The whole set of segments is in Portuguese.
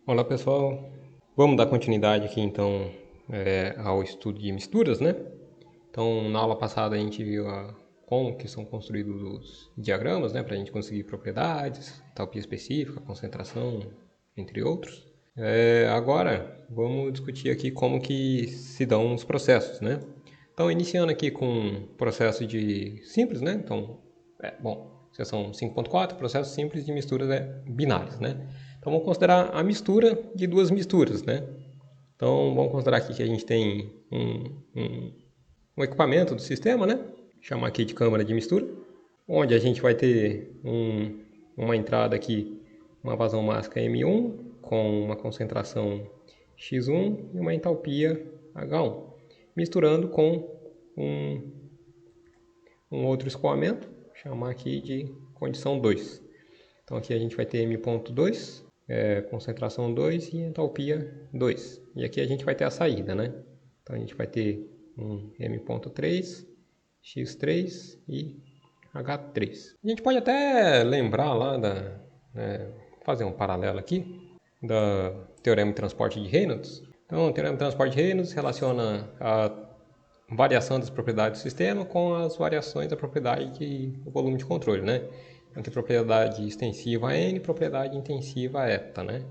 Olá pessoal, vamos dar continuidade aqui então ao estudo de misturas, né? Então na aula passada a gente viu como que são construídos os diagramas, né? Para a gente conseguir propriedades, entalpia específica, concentração, entre outros. Agora vamos discutir aqui como que se dão os processos, né? Então iniciando aqui com processo de simples, né? Então, seção 5.4, processos simples de misturas binárias, né? Então vamos considerar a mistura de duas misturas, né? Então vamos considerar aqui que a gente tem um equipamento do sistema, né? Chamar aqui de câmara de mistura, onde a gente vai ter uma entrada aqui, uma vazão mássica M1 com uma concentração X1 e uma entalpia H1, misturando com um outro escoamento, chamar aqui de condição 2. Então aqui a gente vai ter M.2, concentração 2 e entalpia 2. E aqui a gente vai ter a saída, né? Então a gente vai ter um M.3, X3 e H3. A gente pode até lembrar lá fazer um paralelo aqui, do teorema de transporte de Reynolds. Então o teorema de transporte de Reynolds relaciona a variação das propriedades do sistema com as variações da propriedade do volume de controle, né? Então tem propriedade extensiva N, propriedade intensiva eta, né?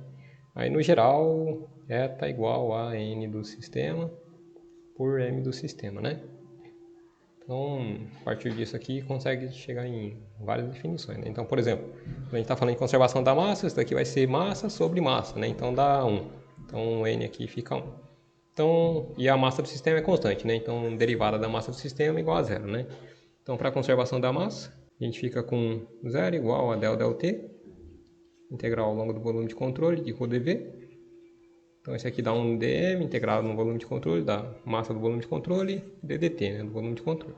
Aí no geral, eta igual a N do sistema por M do sistema, né? Então, a partir disso aqui, consegue chegar em várias definições, né? Então, por exemplo, quando a gente está falando de conservação da massa, isso daqui vai ser massa sobre massa, né? Então dá 1. Então, N aqui fica 1. Então, e a massa do sistema é constante, né? Então, derivada da massa do sistema é igual a zero, né? Então, para a conservação da massa, a gente fica com zero igual a del integral ao longo do volume de controle de ρdV. Então, esse aqui dá um dm integrado no volume de controle da massa do volume de controle, ddt, né? Do volume de controle.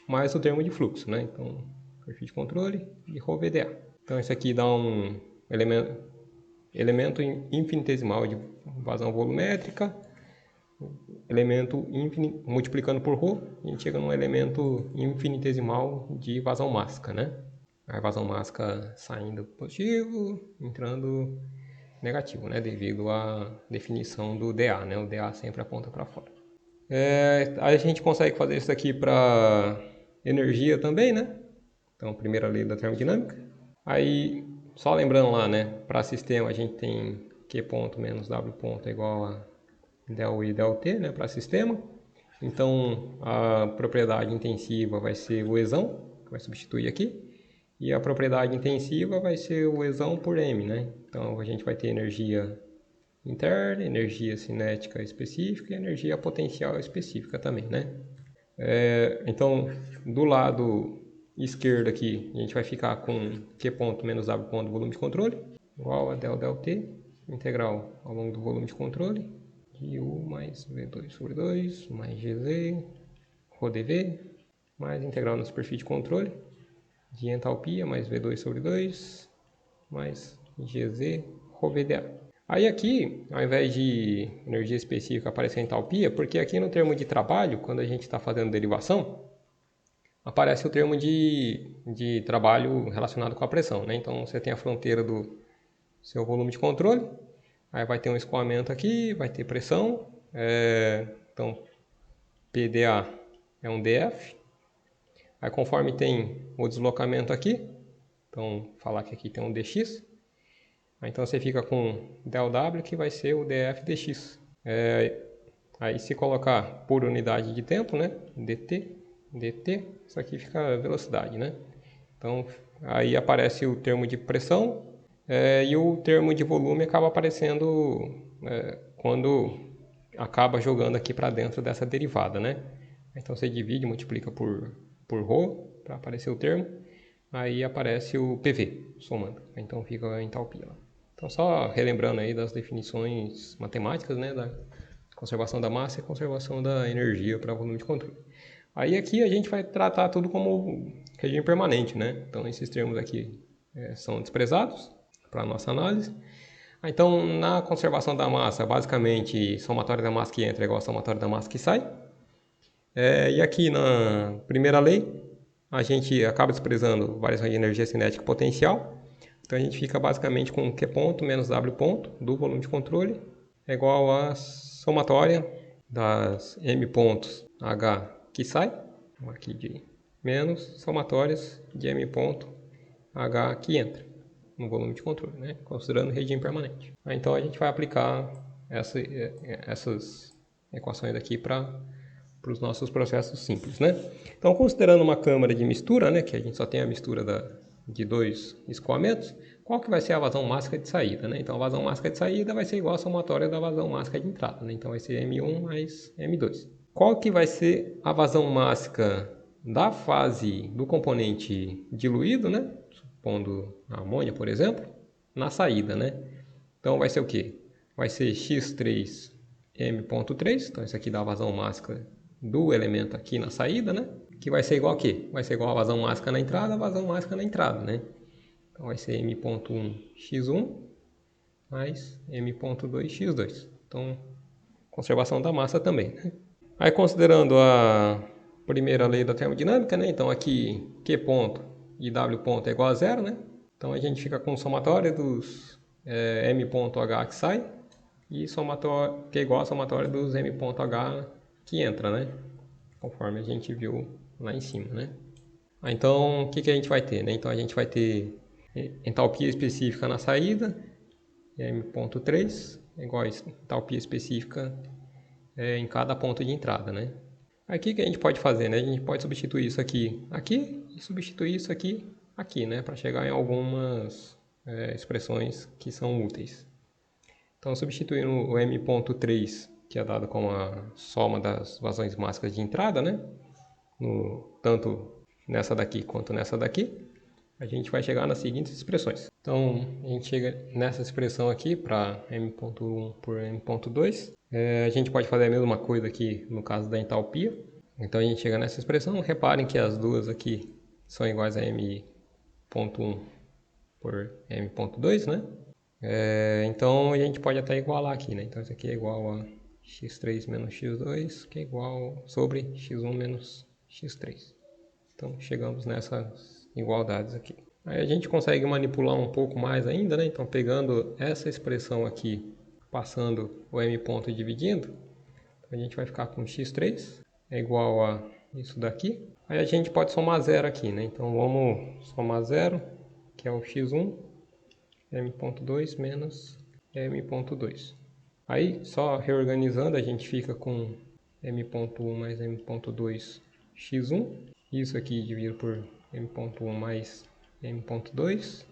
Mais o termo de fluxo, né? Então, perfil de controle e ρvdA. Então, esse aqui dá um elemento infinitesimal de vazão volumétrica, elemento multiplicando por ρ, a gente chega num elemento infinitesimal de vazão mássica, né? A vazão mássica saindo positivo, entrando negativo, né? Devido à definição do dA, né? O dA sempre aponta para fora. A gente consegue fazer isso aqui para energia também, né? Então, primeira lei da termodinâmica. Aí, só lembrando lá, né? Para sistema a gente tem Q ponto menos W ponto é igual a del I del T, né, para sistema. Então, a propriedade intensiva vai ser o Ezão, que vai substituir aqui. E a propriedade intensiva vai ser o Ezão por M, né? Então, a gente vai ter energia interna, energia cinética específica e energia potencial específica também, né? Então, do lado esquerdo aqui, a gente vai ficar com Q ponto menos W ponto volume de controle, igual a del T, integral ao longo do volume de controle, de U mais V2 sobre 2, mais GZ, ρdV, mais integral na superfície de controle, de entalpia, mais V2 sobre 2, mais GZ, ρvdA. Aí aqui, ao invés de energia específica, aparece a entalpia, porque aqui no termo de trabalho, quando a gente está fazendo derivação, aparece o termo de trabalho relacionado com a pressão, né? Então você tem a fronteira do seu volume de controle, aí vai ter um escoamento aqui, vai ter pressão, então PdA é um dF, aí conforme tem o deslocamento aqui, então falar que aqui tem um dx, aí então você fica com ΔW que vai ser o dF dx. Aí se colocar por unidade de tempo, né, dt, isso aqui fica a velocidade, né? Então aí aparece o termo de pressão e o termo de volume acaba aparecendo quando acaba jogando aqui para dentro dessa derivada, né? Então você divide, multiplica por ρ para aparecer o termo, aí aparece o PV somando, então fica a entalpia lá. Então só relembrando aí das definições matemáticas, né, da conservação da massa e conservação da energia para volume de controle. Aí aqui a gente vai tratar tudo como regime permanente, né? Então esses termos aqui são desprezados para a nossa análise. Então na conservação da massa, basicamente somatório da massa que entra é igual a somatório da massa que sai. E aqui na primeira lei, a gente acaba desprezando variação de energia cinética e potencial. Então a gente fica basicamente com Q ponto menos W ponto do volume de controle é igual a somatória das M pontos H que sai, aqui de menos somatórias de M ponto H que entra no volume de controle, né? Considerando regime permanente. Então a gente vai aplicar essas equações aqui para os nossos processos simples, né? Então, considerando uma câmara de mistura, né, que a gente só tem a mistura de dois escoamentos, qual que vai ser a vazão máxima de saída, né? Então, a vazão máxima de saída vai ser igual à somatória da vazão máxima de entrada, né? Então, vai ser M1 mais M2. Qual que vai ser a vazão máxima da fase do componente diluído, né? Supondo a amônia, por exemplo, na saída, né? Então, vai ser o quê? Vai ser X3 M.3, então isso aqui dá a vazão máxima do elemento aqui na saída, né? Que vai ser igual a quê? Vai ser igual a vazão máxima na entrada, a vazão máxima na entrada, né? Então vai ser M.1x1 mais M.2x2. Então, conservação da massa também, né? Aí considerando a primeira lei da termodinâmica, né? Então aqui Q ponto e W ponto é igual a zero, né? Então a gente fica com somatória dos M ponto H que sai e somatória, que é igual a somatória dos M ponto H que entra, né? Conforme a gente viu lá em cima, né? Então, o que a gente vai ter, né? Então, a gente vai ter entalpia específica na saída, M.3, igual a entalpia específica em cada ponto de entrada, né? Aqui que a gente pode fazer, né? A gente pode substituir isso aqui e substituir isso aqui, né? Para chegar em algumas expressões que são úteis. Então, substituindo o M.3, que é dado como a soma das vazões máximas de entrada, né? Tanto nessa daqui quanto nessa daqui, a gente vai chegar nas seguintes expressões. Então, a gente chega nessa expressão aqui para M.1 por M.2. A gente pode fazer a mesma coisa aqui no caso da entalpia. Então, a gente chega nessa expressão. Reparem que as duas aqui são iguais a M.1 por M.2, né? Então, a gente pode até igualar aqui, né? Então, isso aqui é igual a x3 menos x2, que é igual sobre x1 menos x3. Então, chegamos nessas igualdades aqui. Aí a gente consegue manipular um pouco mais ainda, né? Então, pegando essa expressão aqui, passando o m ponto e dividindo, a gente vai ficar com x3 é igual a isso daqui. Aí a gente pode somar zero aqui, né? Então, vamos somar zero, que é o x1, m.2 menos m.2. Aí, só reorganizando, a gente fica com m.1 mais m.2 x1. Isso aqui dividido por m.1 mais m.2.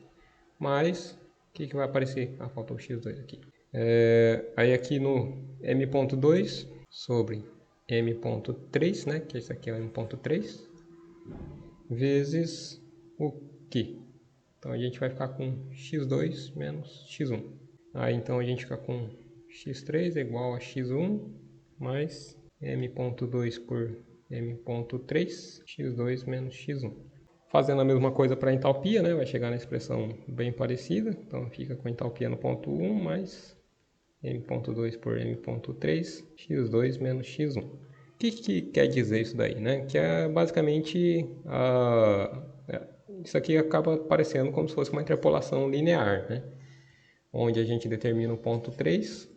Mais, o que vai aparecer? Ah, faltou o x2 aqui. Aí aqui no m.2 sobre m.3, né? Que esse aqui é o m.3. Vezes o Q. Então a gente vai ficar com x2 menos x1. Aí então a gente fica com x3 é igual a x1 mais m.2 por m.3, x2 menos x1. Fazendo a mesma coisa para a entalpia, né? Vai chegar na expressão bem parecida. Então fica com a entalpia no ponto 1 mais m.2 por m.3, x2 menos x1. O que quer dizer isso daí, né? Que é basicamente isso aqui acaba parecendo como se fosse uma interpolação linear, né? Onde a gente determina o ponto 3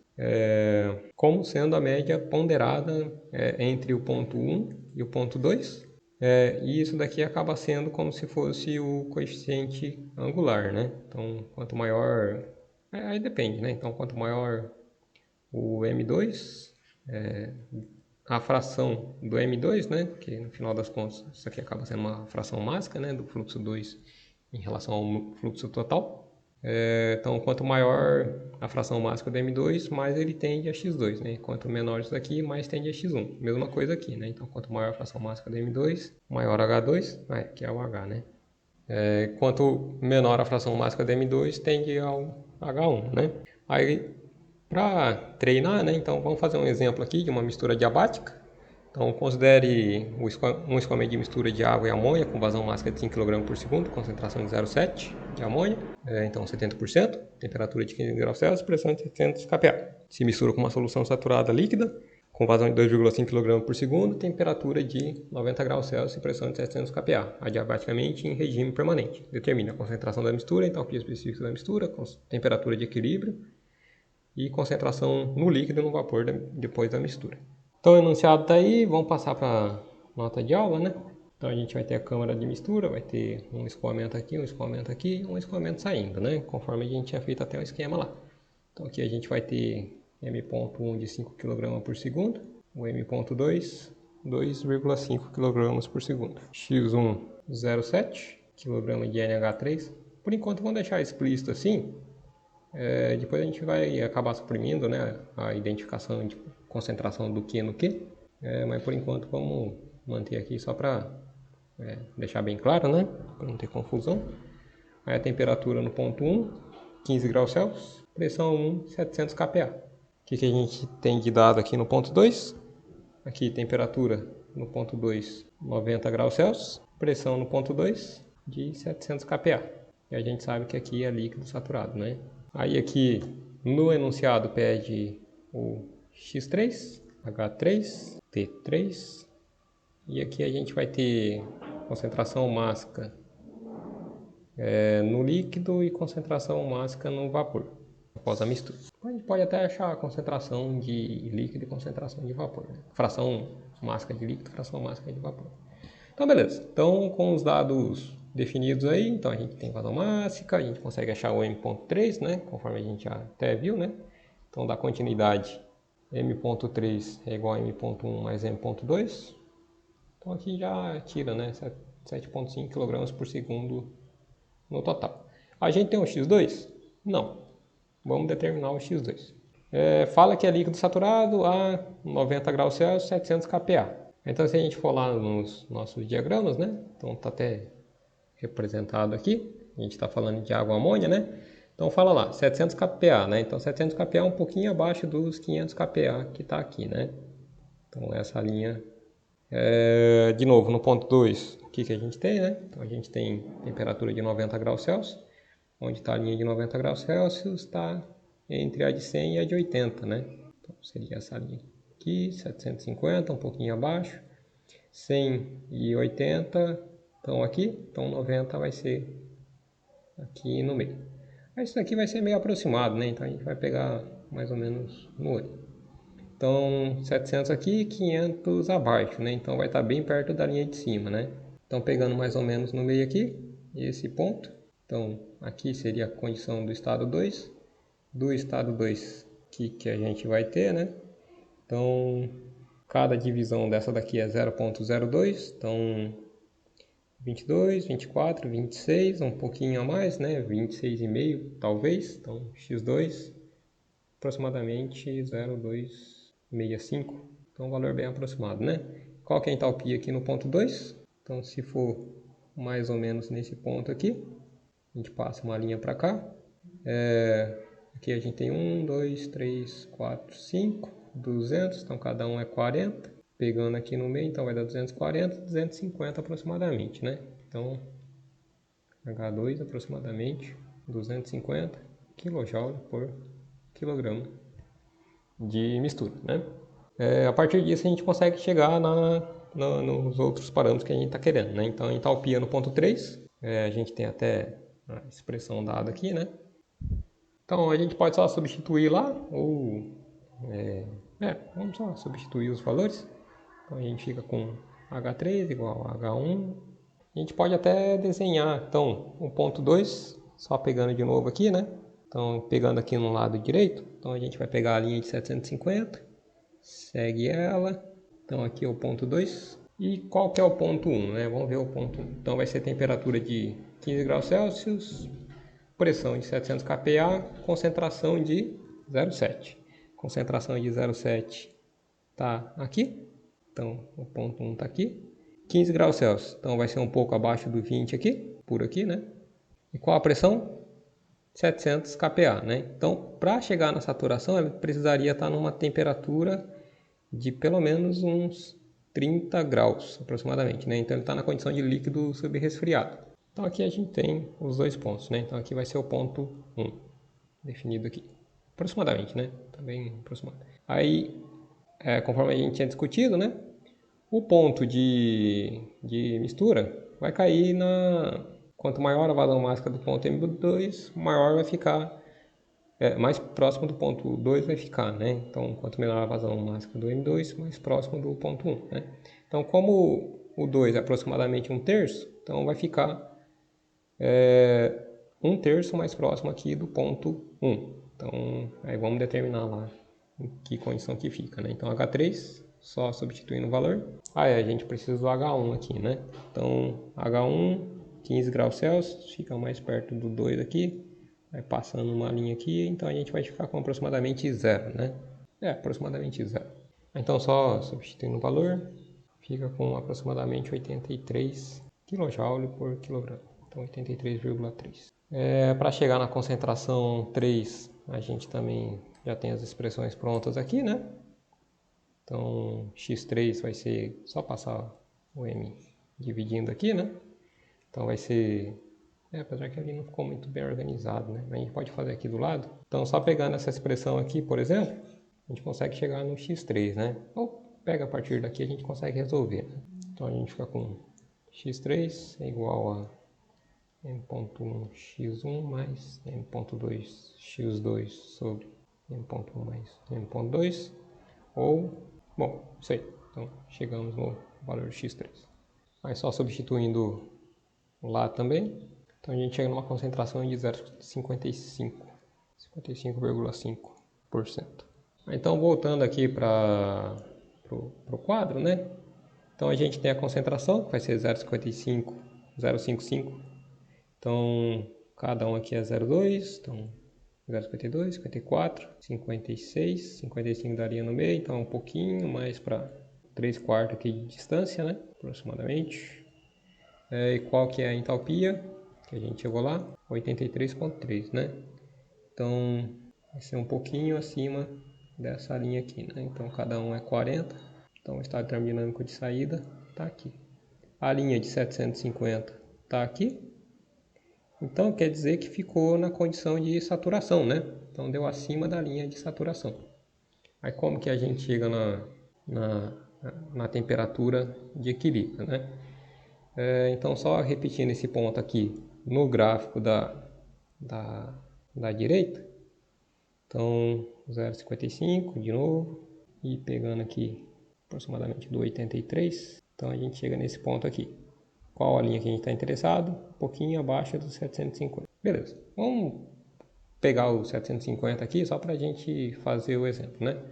como sendo a média ponderada entre o ponto 1 e o ponto 2. E isso daqui acaba sendo como se fosse o coeficiente angular, né? Então, quanto maior... aí depende, né? Então, quanto maior o M2, a fração do M2, né? Que no final das contas, isso aqui acaba sendo uma fração máxima, né? Do fluxo 2 em relação ao fluxo total. Então, quanto maior a fração máxima do M2, mais ele tende a x2, né? Quanto menor isso daqui, mais tende a x1. Mesma coisa aqui, né? Então, quanto maior a fração máxima do M2, maior H2, que é o H, né? Quanto menor a fração máxima do M2, tende ao H1, né? Aí, para treinar, né? Então, vamos fazer um exemplo aqui de uma mistura diabática. Então, considere um escoamento de mistura de água e amônia com vazão máxima de 5 kg por segundo, concentração de 0,7 de amônia, então 70%, temperatura de 15 graus Celsius, pressão de 700 kPa. Se mistura com uma solução saturada líquida, com vazão de 2,5 kg por segundo, temperatura de 90 graus Celsius e pressão de 700 kPa, adiabaticamente em regime permanente. Determina a concentração da mistura, entalpia específica da mistura, temperatura de equilíbrio e concentração no líquido e no vapor depois da mistura. Então o enunciado está aí, vamos passar para a nota de aula, né? Então a gente vai ter a câmara de mistura, vai ter um escoamento aqui, um escoamento aqui e um escoamento saindo, né? Conforme a gente tinha feito até o esquema lá. Então aqui a gente vai ter M.1 de 5 kg por segundo, o M.2, 2,5 kg por segundo. X1, 0,7 kg de NH3. Por enquanto vamos deixar explícito assim. Depois a gente vai acabar suprimindo, né, a identificação de concentração do que no que. Mas por enquanto vamos manter aqui só para deixar bem claro, né, para não ter confusão. Aí a temperatura no ponto 1, 15 graus Celsius, pressão 1, 700 kPa. O que a gente tem de dado aqui no ponto 2? Aqui temperatura no ponto 2, 90 graus Celsius, pressão no ponto 2 de 700 kPa. E a gente sabe que aqui é líquido saturado, né? Aí aqui no enunciado pede o X3, H3, T3. E aqui a gente vai ter concentração máxima no líquido e concentração máxima no vapor, após a mistura. A gente pode até achar a concentração de líquido e concentração de vapor, né? Fração máxima de líquido, fração máxima de vapor. Então beleza, então com os dados definidos aí, então a gente tem vazão máxima, a gente consegue achar o M.3, né? Conforme a gente já até viu, né? Então da continuidade M.3 é igual a M.1 mais M.2. Então aqui já tira, né? 7,5 kg por segundo no total. A gente tem um X2? Não. Vamos determinar o X2. Fala que é líquido saturado a 90 graus Celsius, 700 kPa. Então se a gente for lá nos nossos diagramas, né? Então está até representado aqui. A gente está falando de água amônia, né? Então fala lá, 700 kPa, né? Então 700 kPa é um pouquinho abaixo dos 500 kPa que está aqui, né? Então essa linha... de novo, no ponto 2, o que a gente tem, né? Então a gente tem temperatura de 90 graus Celsius. Onde está a linha de 90 graus Celsius, está entre a de 100 e a de 80, né? Então seria essa linha aqui, 750, um pouquinho abaixo. 100 e 80 estão aqui, então 90 vai ser aqui no meio. Isso daqui vai ser meio aproximado, né? Então a gente vai pegar mais ou menos no olho. Então 700 aqui, 500 abaixo, né? Então vai estar bem perto da linha de cima, né? Então pegando mais ou menos no meio aqui, esse ponto. Então aqui seria a condição do estado 2. Do estado 2 que a gente vai ter, né? Então cada divisão dessa daqui é 0,02. Então 22, 24, 26, um pouquinho a mais, né? 26,5 talvez. Então x2 aproximadamente 0,265. Então um valor bem aproximado, né? Qual que é a entalpia aqui no ponto 2? Então se for mais ou menos nesse ponto aqui, a gente passa uma linha para cá. Aqui a gente tem 1, 2, 3, 4, 5, 200, então cada um é 40. Pegando aqui no meio, então vai dar 240, 250 aproximadamente, né? Então, H2 aproximadamente 250 kJ por quilograma de mistura, né? A partir disso a gente consegue chegar nos outros parâmetros que a gente está querendo, né? Então, entalpia no ponto 3, a gente tem até a expressão dada aqui, né? Então a gente pode só substituir lá, ou vamos só substituir os valores. Então a gente fica com H3 igual a H1. A gente pode até desenhar, então, o ponto 2, só pegando de novo aqui, né? Então, pegando aqui no lado direito, então a gente vai pegar a linha de 750, segue ela. Então aqui é o ponto 2. E qual que é o ponto 1, né? Vamos ver o ponto 1. Então vai ser temperatura de 15 graus Celsius, pressão de 700 kPa, concentração de 0,7. Concentração de 0,7 está aqui. Então, o ponto 1 está aqui. 15 graus Celsius. Então, vai ser um pouco abaixo do 20 aqui, por aqui, né? E qual a pressão? 700 kPa, né? Então, para chegar na saturação, ele precisaria estar numa temperatura de pelo menos uns 30 graus, aproximadamente, né? Então, ele está na condição de líquido subresfriado. Então, aqui a gente tem os dois pontos, né? Então, aqui vai ser o ponto 1, definido aqui. Aproximadamente, né? Tá bem aproximado. Aí, conforme a gente tinha discutido, né? O ponto de mistura vai cair quanto maior a vazão máxima do ponto M2, maior vai ficar, mais próximo do ponto 2 vai ficar, né? Então, quanto menor a vazão máxima do M2, mais próximo do ponto 1, né? Então, como o 2 é aproximadamente 1/3, então vai ficar 1/3 mais próximo aqui do ponto 1. Então, aí vamos determinar lá em que condição que fica, né? Então, H3, só substituindo o valor. A gente precisa do H1 aqui, né? Então, H1, 15 graus Celsius, fica mais perto do 2 aqui. Vai passando uma linha aqui, então a gente vai ficar com aproximadamente 0, né? Aproximadamente 0. Então, só substituindo o valor, fica com aproximadamente 83 kJ por quilograma. Então, 83,3. Para chegar na concentração 3, a gente também já tem as expressões prontas aqui, né? Então, x3 vai ser só passar o m dividindo aqui, né? Então, vai ser... apesar que ali não ficou muito bem organizado, né? Mas a gente pode fazer aqui do lado. Então, só pegando essa expressão aqui, por exemplo, a gente consegue chegar no x3, né? Ou pega a partir daqui, a gente consegue resolver, né? Então, a gente fica com x3 é igual a m.1 x1 mais m.2 x2 sobre m.1 mais m.2, ou, bom, isso aí. Então, chegamos no valor de x3. Aí só substituindo lá também, então a gente chega numa concentração de 0,55, 55,5%. Então, voltando aqui para o quadro, né? Então, a gente tem a concentração, que vai ser 0,55, 0,55. Então, cada um aqui é 0,2, então 0,52, 54, 56, 55 daria no meio, então um pouquinho mais para 3/4 aqui de distância, né? Aproximadamente. E qual que é a entalpia? Que a gente chegou lá, 83,3, né? Então, vai ser um pouquinho acima dessa linha aqui, né? Então, cada um é 40. Então, o estado termodinâmico de saída está aqui. A linha de 750 está aqui. Então, quer dizer que ficou na condição de saturação, né? Então, deu acima da linha de saturação. Aí, como que a gente chega na temperatura de equilíbrio, né? Então, só repetindo esse ponto aqui no gráfico da direita. Então, 0,55 de novo. E pegando aqui aproximadamente do 83. Então, a gente chega nesse ponto aqui. Qual a linha que a gente está interessado? Um pouquinho abaixo dos 750. Beleza. Vamos pegar o 750 aqui só para a gente fazer o exemplo, né?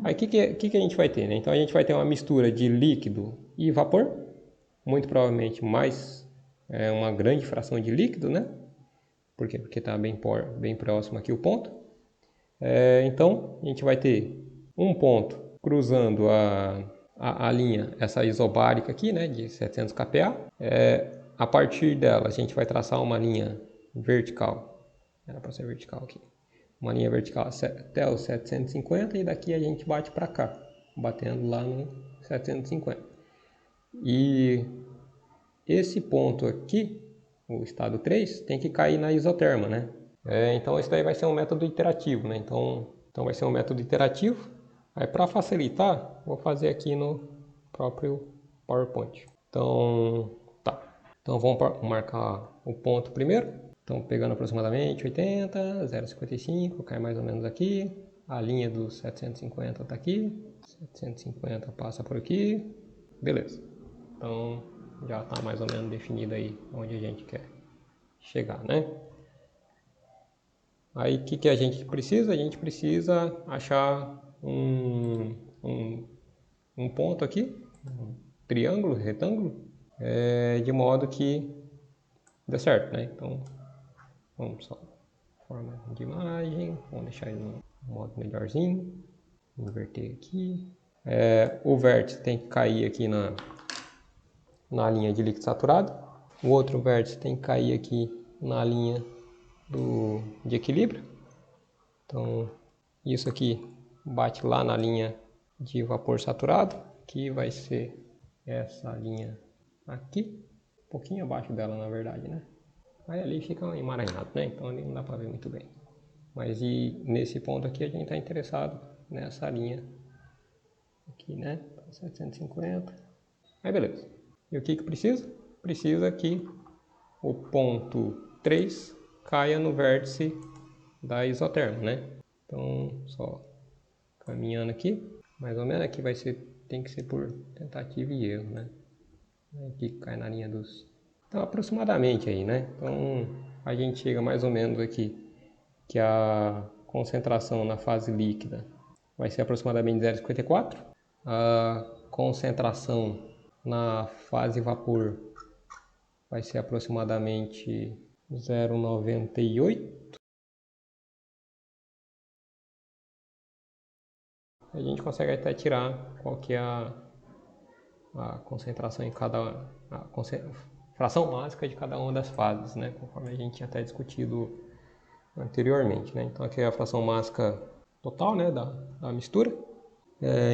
Aí o que a gente vai ter, né? Então a gente vai ter uma mistura de líquido e vapor, muito provavelmente mais uma grande fração de líquido, né? Por quê? Porque está bem próximo aqui o ponto. Então a gente vai ter um ponto cruzando a linha, essa isobárica aqui, né, de 700 kPa. A partir dela, a gente vai traçar uma linha vertical. Era para ser vertical aqui. Uma linha vertical até o 750 e daqui a gente bate para cá, batendo lá no 750. E esse ponto aqui, o estado 3, tem que cair na isoterma, né? Então, isso daí vai ser um método iterativo, né? Então vai ser um método iterativo. Aí, para facilitar, vou fazer aqui no próprio PowerPoint. Então, tá. Então, vamos marcar o ponto primeiro. Então, pegando aproximadamente 80, 0,55, cai mais ou menos aqui. A linha dos 750 está aqui. 750 passa por aqui. Beleza. Então, já está mais ou menos definido aí onde a gente quer chegar, né? Aí, o que a gente precisa? A gente precisa achar um ponto aqui, um triângulo, retângulo, de modo que dê certo, né? Então, vamos só forma de imagem, vamos deixar ele no modo melhorzinho, inverter aqui. O vértice tem que cair aqui na linha de líquido saturado, o outro vértice tem que cair aqui na linha de equilíbrio. Então, isso aqui bate lá na linha de vapor saturado, que vai ser essa linha aqui, um pouquinho abaixo dela, na verdade, né? Aí ali fica emaranhado, né? Então ali não dá para ver muito bem. Mas e nesse ponto aqui a gente está interessado nessa linha aqui, né? 750. Aí beleza. E o que precisa? Precisa que o ponto 3 caia no vértice da isóterma, né? Então, só caminhando aqui, mais ou menos aqui tem que ser por tentativa e erro, né? Aqui cai na linha dos... Então, aproximadamente aí, né? Então, a gente chega mais ou menos aqui que a concentração na fase líquida vai ser aproximadamente 0,54. A concentração na fase vapor vai ser aproximadamente 0,98. A gente consegue até tirar qual que é a concentração em cada... fração mássica de cada uma das fases, né? Conforme a gente tinha até discutido anteriormente, né? Então aqui é a fração mássica total, né, da mistura.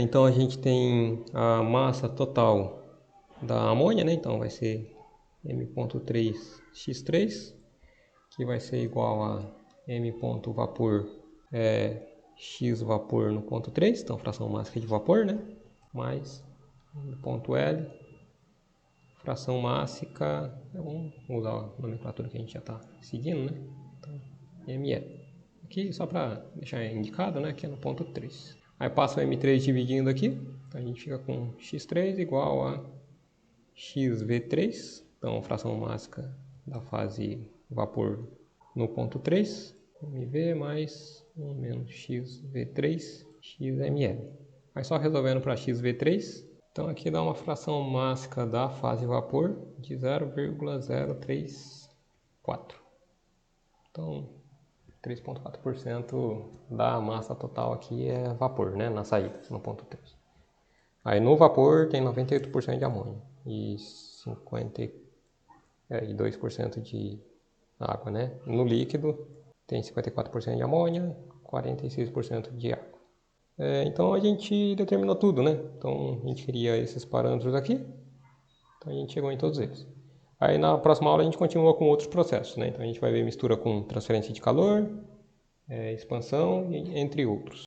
Então a gente tem a massa total da amônia, né? Então vai ser m.3x3, que vai ser igual a m.vapor x vapor no ponto 3, então fração mássica de vapor, né? Mais no ponto L, fração mássica, vamos usar a nomenclatura que a gente já está seguindo, né? Então, ml. Aqui só para deixar indicado, né? Que é no ponto 3. Aí passa o M3 dividindo aqui, então a gente fica com x3 igual a xv3, então fração mássica da fase vapor no ponto 3, mv mais 1 menos xv3, xml. Aí só resolvendo para xv3, então aqui dá uma fração mássica da fase vapor de 0,034. Então 3,4% da massa total aqui é vapor, né, na saída, no ponto 3. Aí no vapor tem 98% de amônia e 52% de água, né? No líquido tem 54% de amônia, 46% de água. Então a gente determinou tudo, né? Então a gente queria esses parâmetros aqui, então a gente chegou em todos eles. Aí na próxima aula a gente continua com outros processos, né? Então a gente vai ver mistura com transferência de calor, expansão, entre outros.